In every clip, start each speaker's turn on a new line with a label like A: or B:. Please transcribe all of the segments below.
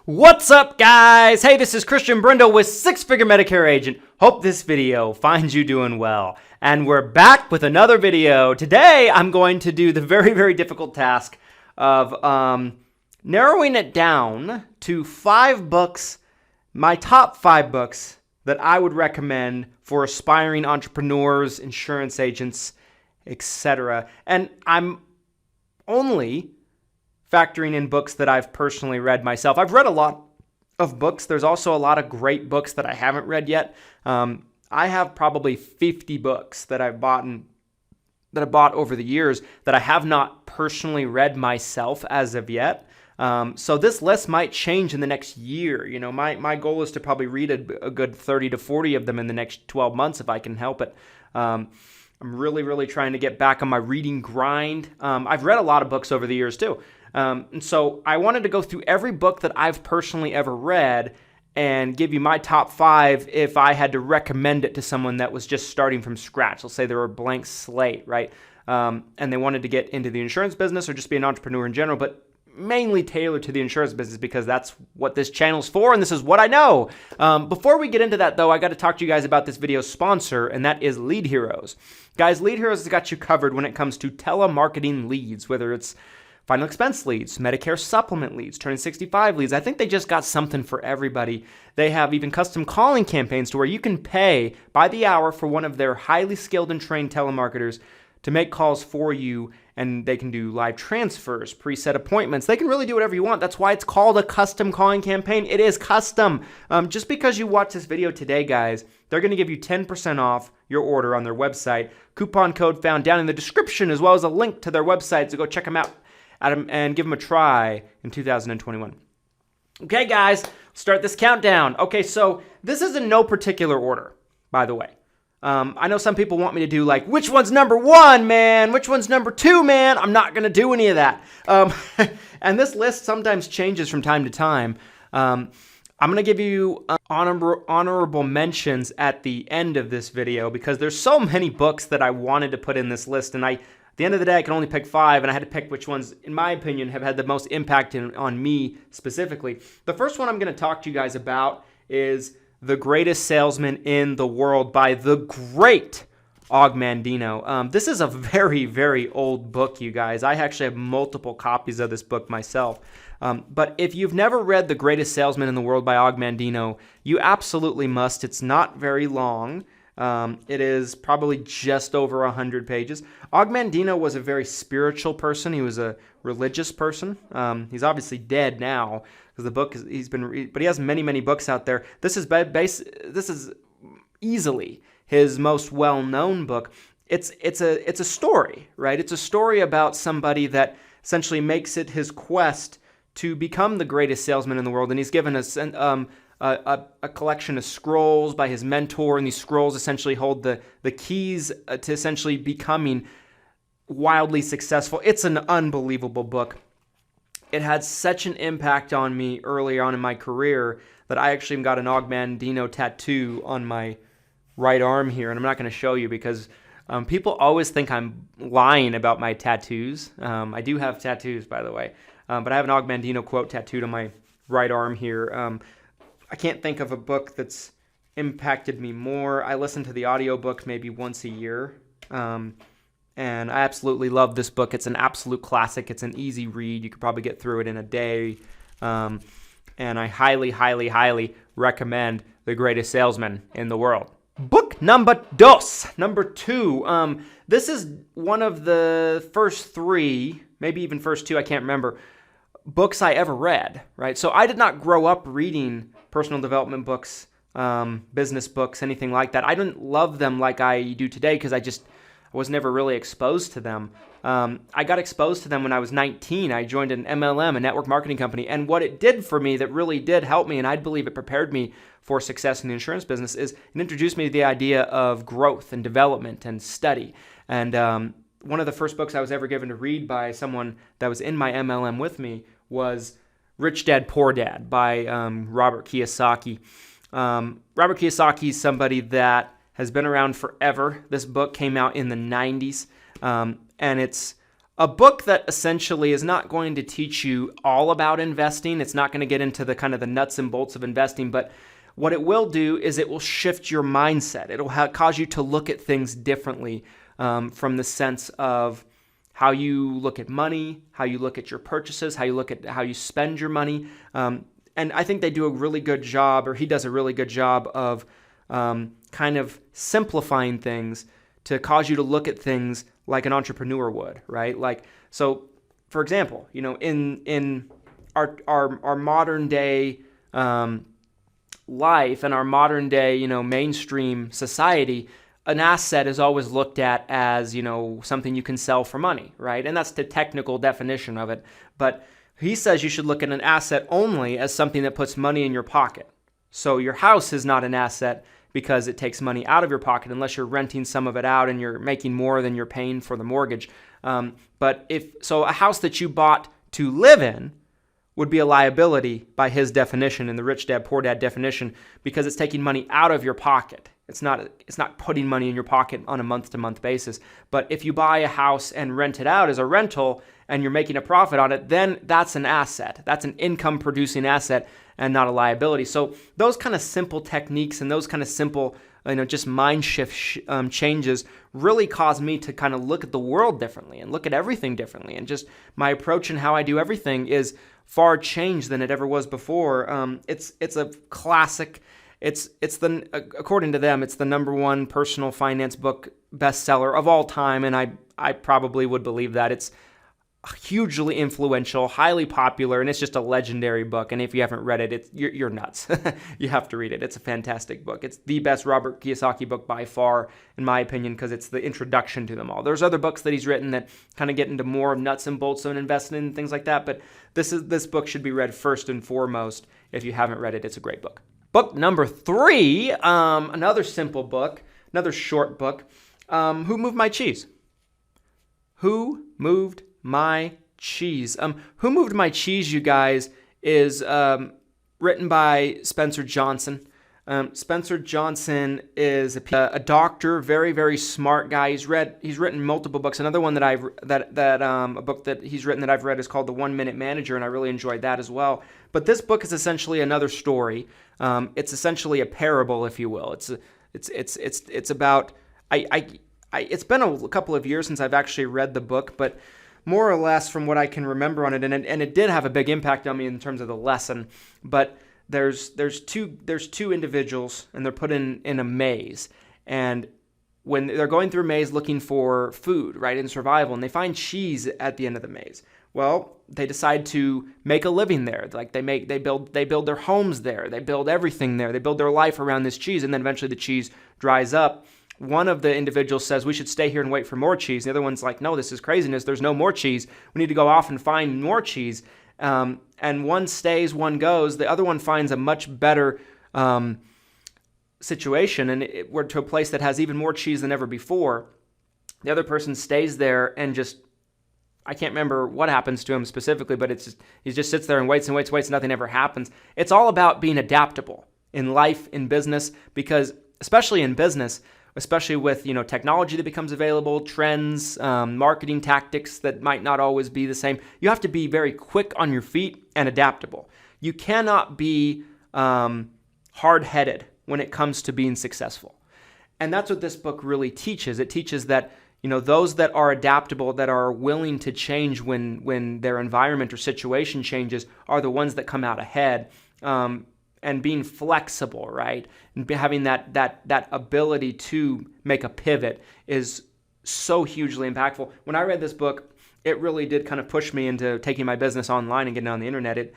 A: What's up, guys? Hey, this is Christian Brindle with Six Figure Medicare Agent. Hope this video finds you doing well. And we're back with another video. Today, I'm going to do the very, very difficult task of narrowing it down to 5 books, my top 5 books that I would recommend for aspiring entrepreneurs, insurance agents, etc. And I'm only factoring in books that I've personally read myself. I've read a lot of books. There's also a lot of great books that I haven't read yet. I have probably 50 books that I've bought over the years that I have not personally read myself as of yet. So this list might change in the next year. You know, my goal is to probably read a good 30 to 40 of them in the next 12 months if I can help it. I'm really, really trying to get back on my reading grind. I've read a lot of books over the years too. And so I wanted to go through every book that I've personally ever read and give you my top 5 if I had to recommend it to someone that was just starting from scratch. Let's say they were a blank slate, right? And they wanted to get into the insurance business or just be an entrepreneur in general, but mainly tailored to the insurance business because that's what this channel's for and this is what I know. Before we get into that though, I got to talk to you guys about this video's sponsor, and that is Lead Heroes. Guys, Lead Heroes has got you covered when it comes to telemarketing leads, whether it's final expense leads, Medicare supplement leads, turning 65 leads. I think they just got something for everybody. They have even custom calling campaigns to where you can pay by the hour for one of their highly skilled and trained telemarketers to make calls for you, and they can do live transfers, preset appointments. They can really do whatever you want. That's why it's called a custom calling campaign. It is custom. Just because you watch this video today, guys, they're going to give you 10% off your order on their website. Coupon code found down in the description, as well as a link to their website, so go check them out and give them a try in 2021. Okay, guys, start this countdown. Okay, so this is in no particular order, by the way. I know some people want me to do like, which one's number 1, man? Which one's number 2, man? I'm not going to do any of that. And this list sometimes changes from time to time. I'm going to give you honorable mentions at the end of this video because there's so many books that I wanted to put in this list, and at the end of the day, I can only pick 5, and I had to pick which ones, in my opinion, have had the most impact on me specifically. The first one I'm going to talk to you guys about is The Greatest Salesman in the World by the great Og Mandino. This is a very, very old book, you guys. I actually have multiple copies of this book myself. But if you've never read The Greatest Salesman in the World by Og Mandino, you absolutely must. It's not very long. It is probably just over 100 pages. Og Mandino was a very spiritual person. He was a religious person. He's obviously dead now because the book but he has many, many books out there. This is easily his most well-known book. It's a story, right? It's a story about somebody that essentially makes it his quest to become the greatest salesman in the world, and he's given us a collection of scrolls by his mentor, and these scrolls essentially hold the keys to essentially becoming wildly successful. It's an unbelievable book. It had such an impact on me early on in my career that I actually got an Og Mandino tattoo on my right arm here, and I'm not going to show you because people always think I'm lying about my tattoos. I do have tattoos, by the way, but I have an Og Mandino quote tattooed on my right arm here. I can't think of a book that's impacted me more. I listen to the audiobook maybe once a year, and I absolutely love this book. It's an absolute classic. It's an easy read. You could probably get through it in a day, and I highly, highly, highly recommend The Greatest Salesman in the World. Book number 2. This is one of the first 3, maybe even first 2, I can't remember, books I ever read, right? So I did not grow up reading personal development books, business books, anything like that. I didn't love them like I do today because I was never really exposed to them. I got exposed to them when I was 19. I joined an MLM, a network marketing company, and what it did for me that really did help me, and I believe it prepared me for success in the insurance business, is it introduced me to the idea of growth and development and study. And one of the first books I was ever given to read by someone that was in my MLM with me was Rich Dad, Poor Dad by Robert Kiyosaki. Robert Kiyosaki is somebody that has been around forever. This book came out in the 90s, and it's a book that essentially is not going to teach you all about investing. It's not going to get into the kind of the nuts and bolts of investing, but what it will do is it will shift your mindset. It'll cause you to look at things differently, from the sense of how you look at money, how you look at your purchases, how you look at how you spend your money. And I think they do a really good job, or he does a really good job of kind of simplifying things to cause you to look at things like an entrepreneur would, right? Like, so for example, in our modern day life and our modern day, mainstream society, an asset is always looked at as, something you can sell for money, right? And that's the technical definition of it. But he says you should look at an asset only as something that puts money in your pocket. So your house is not an asset because it takes money out of your pocket unless you're renting some of it out and you're making more than you're paying for the mortgage. But a house that you bought to live in would be a liability by his definition, in the rich dad, poor dad definition, because it's taking money out of your pocket. It's not putting money in your pocket on a month-to-month basis. But if you buy a house and rent it out as a rental and you're making a profit on it, then that's an asset. That's an income-producing asset and not a liability. So those kind of simple techniques and those kind of simple, just mind shift changes really caused me to kind of look at the world differently and look at everything differently. And just my approach and how I do everything is far changed than it ever was before. It's a classic. According to them, it's the #1 personal finance book bestseller of all time, and I probably would believe that. It's hugely influential, highly popular, and it's just a legendary book. And if you haven't read it, you're nuts. You have to read it. It's a fantastic book. It's the best Robert Kiyosaki book by far, in my opinion, because it's the introduction to them all. There's other books that he's written that kind of get into more nuts and bolts of investing and things like that, but this book should be read first and foremost. If you haven't read it, it's a great book. Book number 3, another simple book, another short book. Who Moved My Cheese? Who Moved My Cheese? Who Moved My Cheese, you guys, is written by Spencer Johnson. Spencer Johnson is a doctor, very, very smart guy. He's written multiple books. Another one a book that he's written that I've read is called The 1 Minute Manager, and I really enjoyed that as well. But this book is essentially another story. It's essentially a parable, if you will. It's about it's been a couple of years since I've actually read the book, but more or less from what I can remember on it, and it did have a big impact on me in terms of the lesson. But there's two individuals, and they're put in a maze, and when they're going through a maze looking for food, right, in survival, and they find cheese at the end of the maze. Well, they decide to make a living there. Like they build their homes there. They build everything there. They build their life around this cheese, and then eventually the cheese dries up. One of the individuals says, we should stay here and wait for more cheese. The other one's like, no, this is craziness. There's no more cheese. We need to go off and find more cheese. And one stays, one goes. The other one finds a much better situation, and we're to a place that has even more cheese than ever before. The other person stays there and just, I can't remember what happens to him specifically, but he just sits there and waits, nothing ever happens. It's all about being adaptable in life, in business, because especially in business, especially with technology that becomes available, trends, marketing tactics that might not always be the same. You have to be very quick on your feet and adaptable. You cannot be hard-headed when it comes to being successful. And that's what this book really teaches. It teaches that those that are adaptable, that are willing to change when their environment or situation changes, are the ones that come out ahead. And being flexible, right? And having that ability to make a pivot is so hugely impactful. When I read this book, it really did kind of push me into taking my business online and getting on the internet.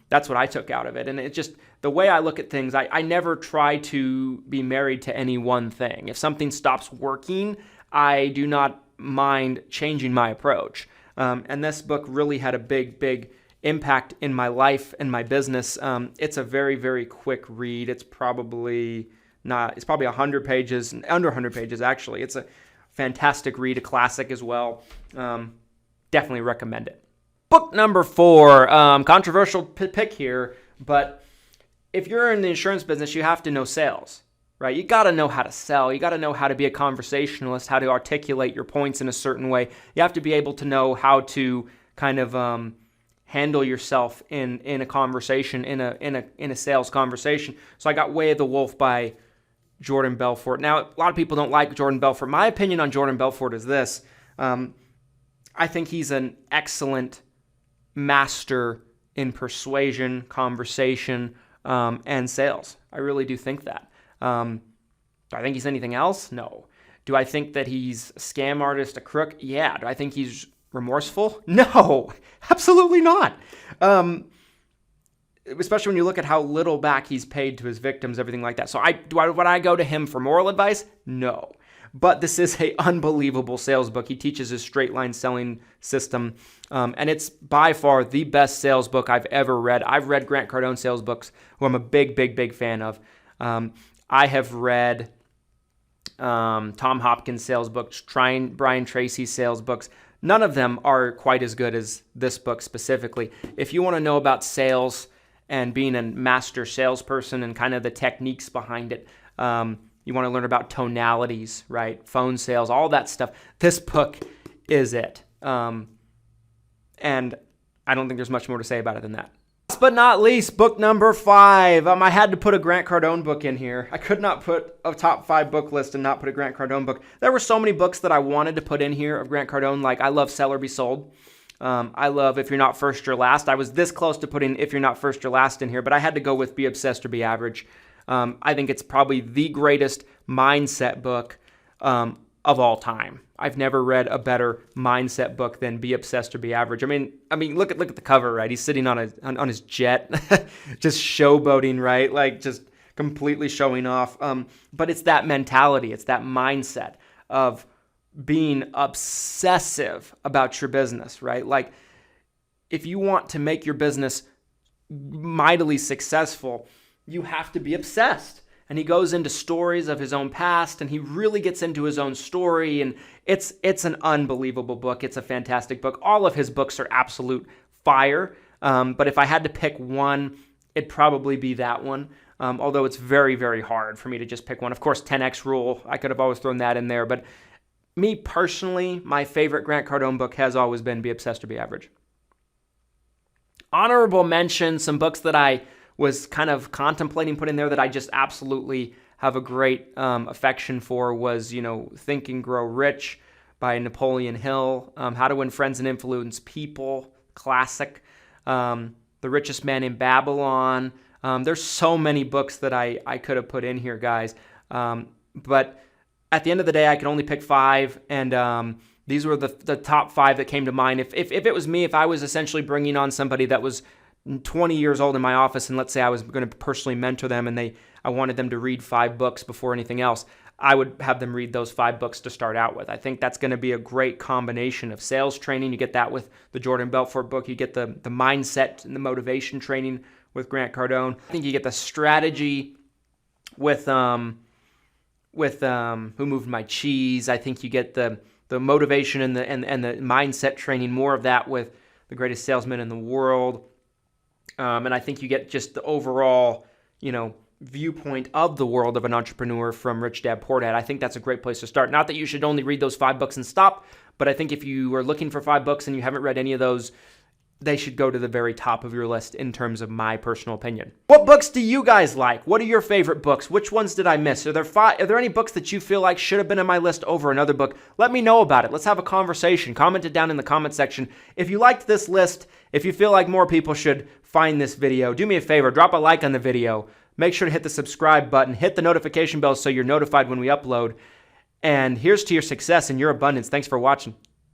A: That's what I took out of it. And it just, the way I look at things, I never try to be married to any one thing. If something stops working, I do not mind changing my approach. And this book really had a big impact in my life and my business. It's a very, very quick read. It's probably 100 pages, under 100 pages actually. It's a fantastic read, a classic as well. Definitely recommend it. Book number 4, controversial pick here, but if you're in the insurance business, you have to know sales. right? You got to know how to sell. You got to know how to be a conversationalist, how to articulate your points in a certain way. You have to be able to know how to kind of handle yourself in a conversation, in a sales conversation. So I got Way of the Wolf by Jordan Belfort. Now, a lot of people don't like Jordan Belfort. My opinion on Jordan Belfort is this. I think he's an excellent master in persuasion, conversation, and sales. I really do think that. Do I think he's anything else? No. Do I think that he's a scam artist, a crook? Yeah. Do I think he's remorseful? No, absolutely not. Especially when you look at how little back he's paid to his victims, everything like that. So would I go to him for moral advice? No. But this is an unbelievable sales book. He teaches a straight line selling system, and it's by far the best sales book I've ever read. I've read Grant Cardone sales books, who I'm a big fan of. I have read Tom Hopkins sales books, Brian Tracy's sales books. None of them are quite as good as this book specifically. If you want to know about sales and being a master salesperson and kind of the techniques behind it, you want to learn about tonalities, right? Phone sales, all that stuff. This book is it. And I don't think there's much more to say about it than that. Last but not least, book number 5. I had to put a Grant Cardone book in here. I could not put a top 5 book list and not put a Grant Cardone book. There were so many books that I wanted to put in here of Grant Cardone. Like, I love Sell or Be Sold. I love If You're Not First, You're Last. I was this close to putting If You're Not First, You're Last in here, but I had to go with Be Obsessed or Be Average. I think it's probably the greatest mindset book of all time. I've never read a better mindset book than Be Obsessed or Be Average. I mean, look at the cover, right? He's sitting on his jet, just showboating, right? Like, just completely showing off. But it's that mentality, it's that mindset of being obsessive about your business, right? Like, if you want to make your business mightily successful, you have to be obsessed. And he goes into stories of his own past, and he really gets into his own story, and it's an unbelievable book. It's a fantastic book. All of his books are absolute fire, but if I had to pick one, it'd probably be that one, although it's very, very hard for me to just pick one. Of course, 10X Rule, I could have always thrown that in there, but me personally, my favorite Grant Cardone book has always been Be Obsessed or Be Average. Honorable mention, some books that I was kind of contemplating putting there that I just absolutely have a great affection for was, Think and Grow Rich by Napoleon Hill, How to Win Friends and Influence People, classic, The Richest Man in Babylon. There's so many books that I could have put in here, guys. But at the end of the day, I could only pick 5, and these were the top 5 that came to mind. If it was me, if I was essentially bringing on somebody that was 20 years old in my office, and let's say I was going to personally mentor them, and I wanted them to read 5 books before anything else, I would have them read those 5 books to start out with. I think that's going to be a great combination of sales training. You get that with the Jordan Belfort book. You get the mindset and the motivation training with Grant Cardone. I think you get the strategy with Who Moved My Cheese. I think you get the motivation and the mindset training, more of that with The Greatest Salesman in the World. And I think you get just the overall, viewpoint of the world of an entrepreneur from Rich Dad Poor Dad. I think that's a great place to start. Not that you should only read those 5 books and stop, but I think if you are looking for 5 books and you haven't read any of those, they should go to the very top of your list in terms of my personal opinion. What books do you guys like? What are your favorite books? Which ones did I miss? Are there any books that you feel like should have been on my list over another book? Let me know about it. Let's have a conversation. Comment it down in the comment section. If you liked this list, if you feel like more people should find this video, do me a favor, drop a like on the video. Make sure to hit the subscribe button, hit the notification bell so you're notified when we upload. And here's to your success and your abundance. Thanks for watching.